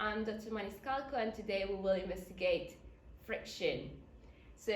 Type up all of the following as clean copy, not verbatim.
I'm Dr Maniscalco, and today we will investigate friction. So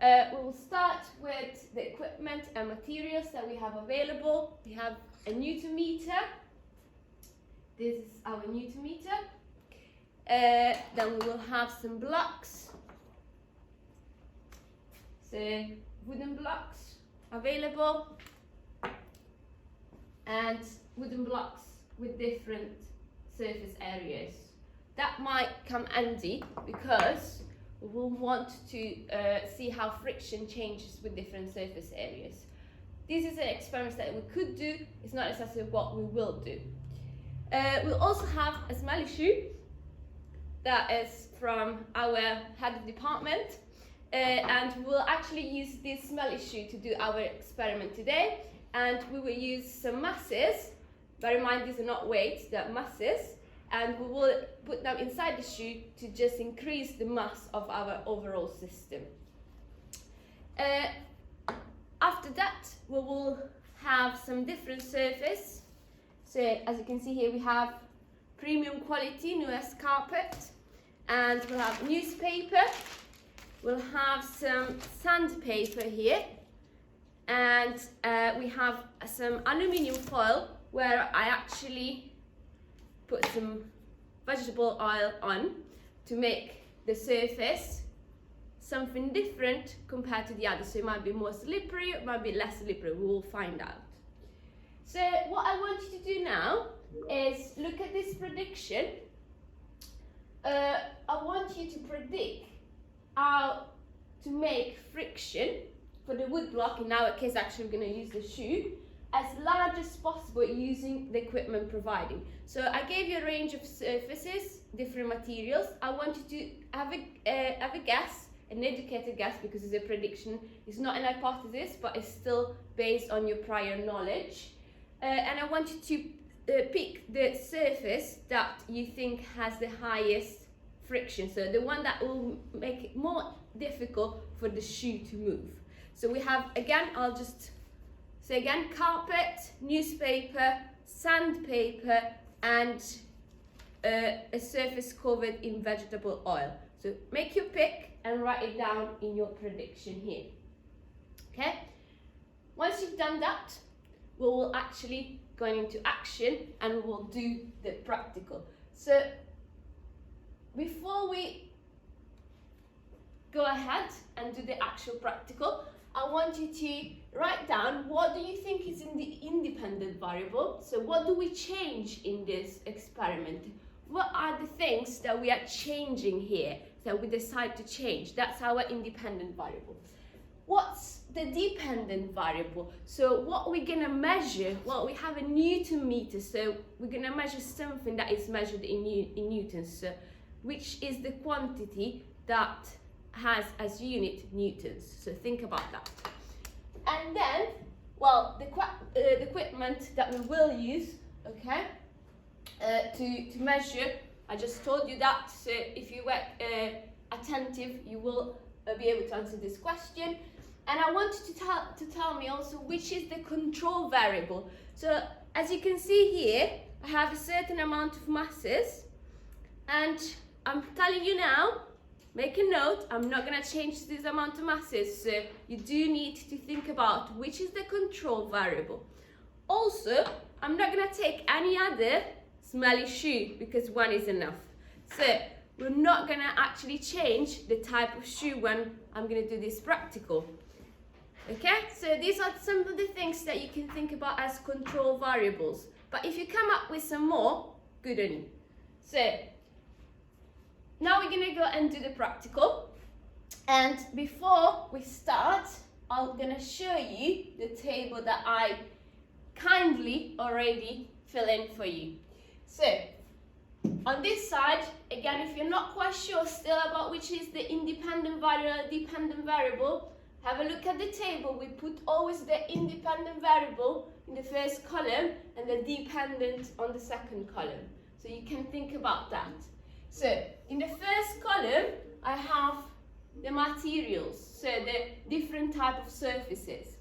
we will start with the equipment and materials that we have available. We have a Newton meter. This is our Newton meter. Then we will have some blocks. So wooden blocks available, and wooden blocks with different surface areas. That might come handy because we will want to see how friction changes with different surface areas. This is an experiment that we could do, it's not necessarily what we will do. We'll also have a smelly shoe that is from our head of department, and we'll actually use this smelly shoe to do our experiment today, and we will use some masses. Bear in mind, these are not weights, they're masses, and we will put them inside the shoe to just increase the mass of our overall system. After that, we will have some different surface. So as you can see here, we have premium quality newest carpet, and we'll have newspaper. We'll have some sandpaper here, and we have some aluminium foil where I actually put some vegetable oil on to make the surface something different compared to the others. So it might be more slippery, it might be less slippery, we will find out. So what I want you to do now is look at this prediction. I want you to predict how to make friction for the wood block. In our case, actually we're going to use the shoe as large as possible using the equipment providing. So I gave you a range of surfaces, different materials. I want you to have a guess, an educated guess, because it's a prediction. It's not an hypothesis, but it's still based on your prior knowledge. And I want you to pick the surface that you think has the highest friction, so the one that will make it more difficult for the shoe to move. So we have, again, I'll just say again, carpet, newspaper, sandpaper, and a surface covered in vegetable oil. So make your pick and write it down in your prediction here. Okay? Once you've done that, we will actually go into action and we will do the practical. So before we go ahead and do the actual practical, I want you to write down what do you think is in the independent variable. So what do we change in this experiment? What are the things that we are changing here that we decide to change? That's our independent variable. What's the dependent variable? So what we're going to measure, well, we have a Newton meter, so we're going to measure something that is measured in newtons, so, which is the quantity that has as unit newtons. So think about that. And then, well, the equipment that we will use, okay, to measure, I just told you that, so if you were attentive, you will be able to answer this question. And I want you to tell me also which is the control variable. So as you can see here, I have a certain amount of masses, and I'm telling you now, make a note, I'm not going to change this amount of masses, so you do need to think about which is the control variable. Also, I'm not going to take any other smelly shoe because one is enough. So we're not going to actually change the type of shoe when I'm going to do this practical. Okay, so these are some of the things that you can think about as control variables. But if you come up with some more, good on you. So now we're going to go and do the practical. And before we start, I'm going to show you the table that I kindly already fill in for you. So on this side, again, if you're not quite sure still about which is the independent variable or dependent variable, have a look at the table. We put always the independent variable in the first column and the dependent on the second column. So you can think about that. So in the first column, I have the materials, so the different type of surfaces.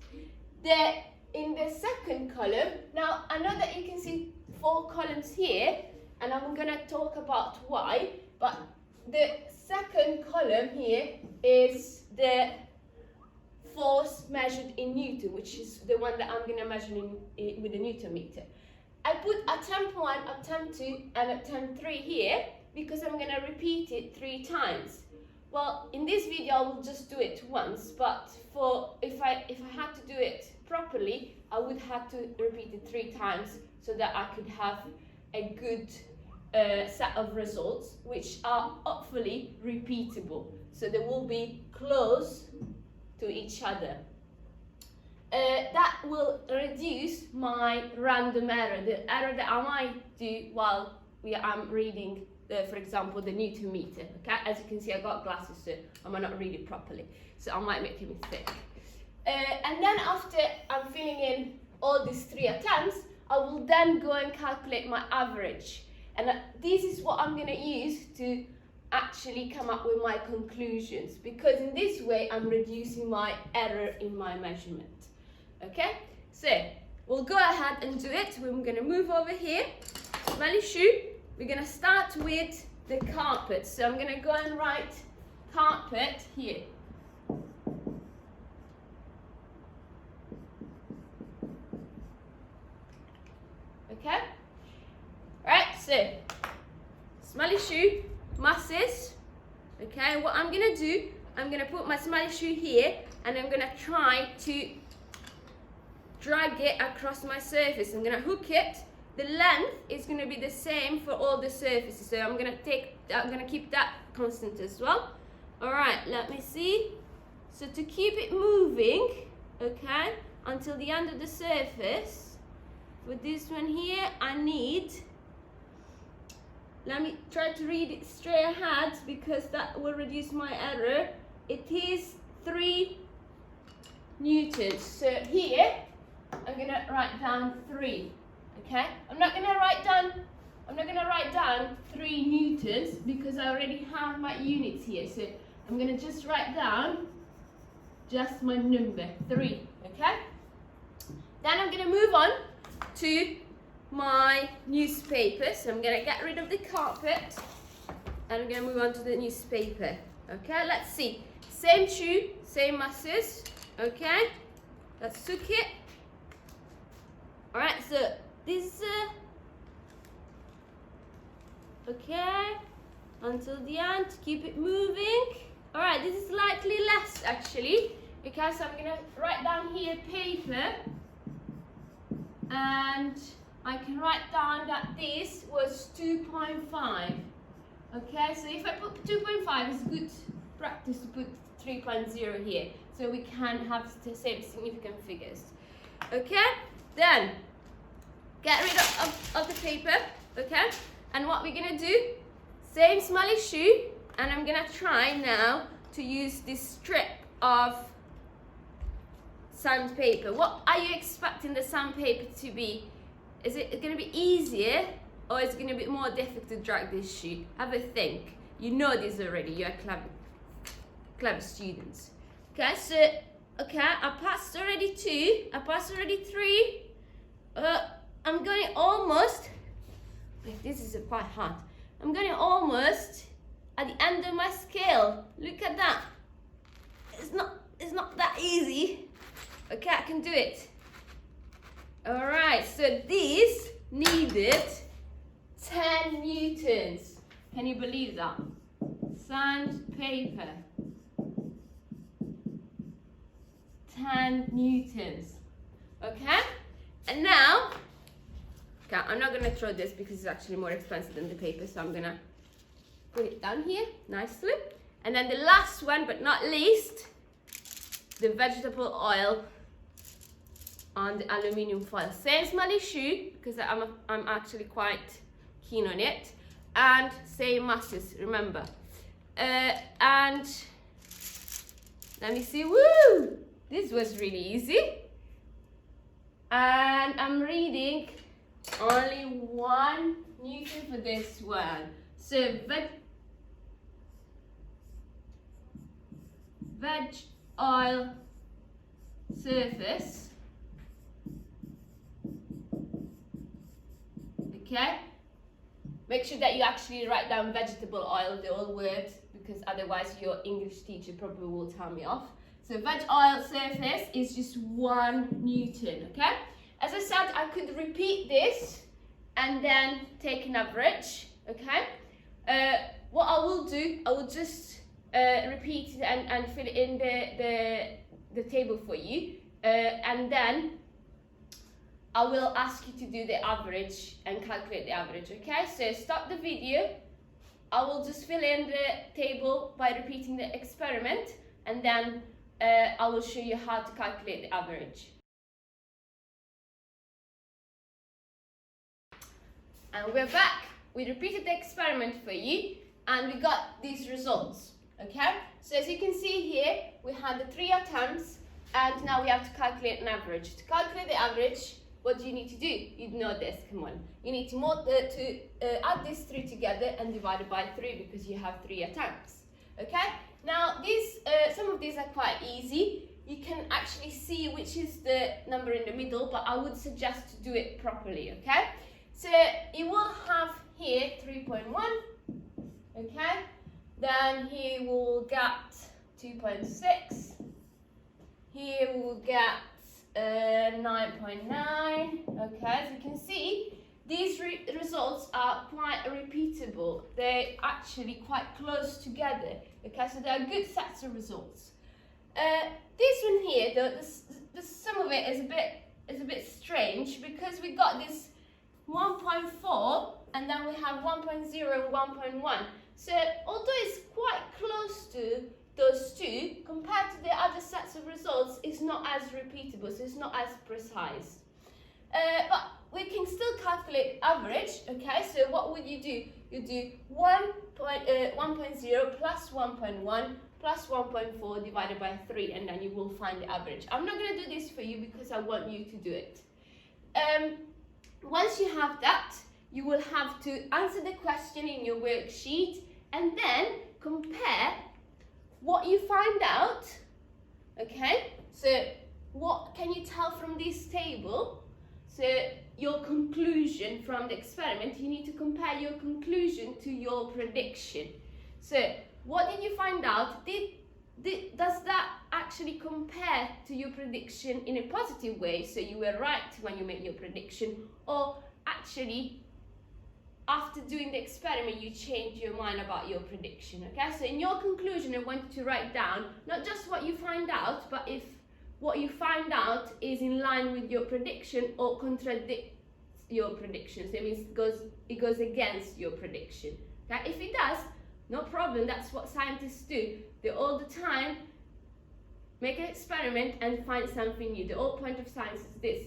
In the second column, now I know that you can see 4 columns here, and I'm gonna talk about why, but the second column here is the force measured in Newton, which is the one that I'm gonna measure with the Newton meter. I put attempt 1, attempt 2, and attempt 3 here because I'm gonna repeat it 3 times. Well, in this video I will just do it once, but if I had to do it properly, I would have to repeat it 3 times so that I could have a good set of results which are hopefully repeatable. So they will be close to each other. That will reduce my random error, the error that I might do while I'm reading, for example, the Newton meter. Okay, as you can see, I got glasses, so I might not read it properly, so I might make a mistake. And then after I'm filling in all these 3 attempts, I will then go and calculate my average. And this is what I'm going to use to actually come up with my conclusions, because in this way I'm reducing my error in my measurement. Okay, so we'll go ahead and do it. We're going to move over here, smelly shoe. We're going to start with the carpet. So I'm going to go and write carpet here. Okay, right, so smelly shoe, masses. Okay, what I'm going to do, I'm going to put my smelly shoe here and I'm going to try to drag it across my surface. I'm going to hook it. The length is going to be the same for all the surfaces, so I'm going to keep that constant as well. All right, let me see. So to keep it moving, okay, until the end of the surface, with this one here, I need, let me try to read it straight ahead because that will reduce my error. It is 3 newtons. So here, I'm going to write down 3. Okay, I'm not gonna write down 3 newtons because I already have my units here. So I'm gonna just write down just my number 3. Okay. Then I'm gonna move on to my newspaper. So I'm gonna get rid of the carpet and I'm gonna move on to the newspaper. Okay. Let's see. Same shoe, same masses. Okay. Let's hook it. All right. So this, okay, until the end, keep it moving. All right, this is slightly less actually, because I'm gonna write down here paper, and I can write down that this was 2.5. Okay, so if I put 2.5, it's good practice to put 3.0 here, so we can have the same significant figures. Okay, then get rid of the paper, okay? And what we're gonna do, same smelly shoe, and I'm gonna try now to use this strip of sandpaper. What are you expecting the sandpaper to be? Is it gonna be easier, or is it gonna be more difficult to drag this shoe? Have a think. You know this already, you're clever students. Okay, so, okay, I passed already 2, I passed already 3, I'm going almost, this is quite hard, I'm going almost at the end of my scale. Look at that. It's not that easy. Okay, I can do it. Alright, so this needed 10 newtons. Can you believe that? Sandpaper. 10 newtons. Okay? And now, okay, I'm not gonna throw this because it's actually more expensive than the paper, so I'm gonna put it down here nicely. And then the last one, but not least, the vegetable oil on the aluminium foil. Same smelly shoe, because I'm actually quite keen on it. And same masses, remember. And let me see, woo! This was really easy. And I'm reading only 1 newton for this one. So veg oil surface. Okay. make sure that you actually write down vegetable oil, the old word, because otherwise your English teacher probably will tell me off. So veg oil surface is just 1 Newton, okay? As I said, I could repeat this and then take an average, okay? What I will do, I will just repeat it and fill in the table for you, and then I will ask you to do the average and calculate the average, okay? So stop the video, I will just fill in the table by repeating the experiment, and then I will show you how to calculate the average. And we're back. We repeated the experiment for you and we got these results, okay? So as you can see here, we had the 3 attempts and now we have to calculate an average. To calculate the average, what do you need to do? You know this, come on. You need to add these 3 together and divide it by 3 because you have 3 attempts, okay? Now these, some of these are quite easy. You can actually see which is the number in the middle, but I would suggest to do it properly, okay? So you will have here 3.1, okay? Then here we'll get 2.6. Here we'll get 9.9. Okay, as you can see, these results are quite repeatable. They're actually quite close together. Okay, so they are good sets of results. This one here, the sum of it is a bit strange because we got this 1.4 and then we have 1.0 and 1.1. So although it's quite close to those two, compared to the other sets of results, it's not as repeatable, so it's not as precise. But we can still calculate average, okay? So what would you do? You do 1.0 plus 1.1 plus 1.4 divided by 3, and then you will find the average. I'm not going to do this for you because I want you to do it. Once you have that, you will have to answer the question in your worksheet and then compare what you find out, okay? So what can you tell from this table? So your conclusion from the experiment, you need to compare your conclusion to your prediction. So what did you find out? Does that actually compare to your prediction in a positive way? So you were right when you made your prediction, or actually after doing the experiment you changed your mind about your prediction, okay? So in your conclusion I want you to write down not just what you find out, but if what you find out is in line with your prediction or contradicts your prediction. So it means it goes against your prediction, okay? If it does, no problem, that's what scientists do. They all the time make an experiment and find something new. The whole point of science is this.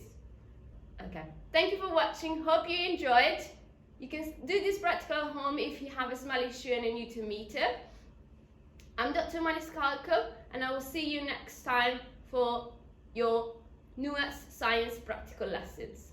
Okay, thank you for watching, hope you enjoyed. You can do this practical at home if you have a smelly shoe and a Newton meter. I'm Dr Maniscalco and I will see you next time for your newest science practical lessons.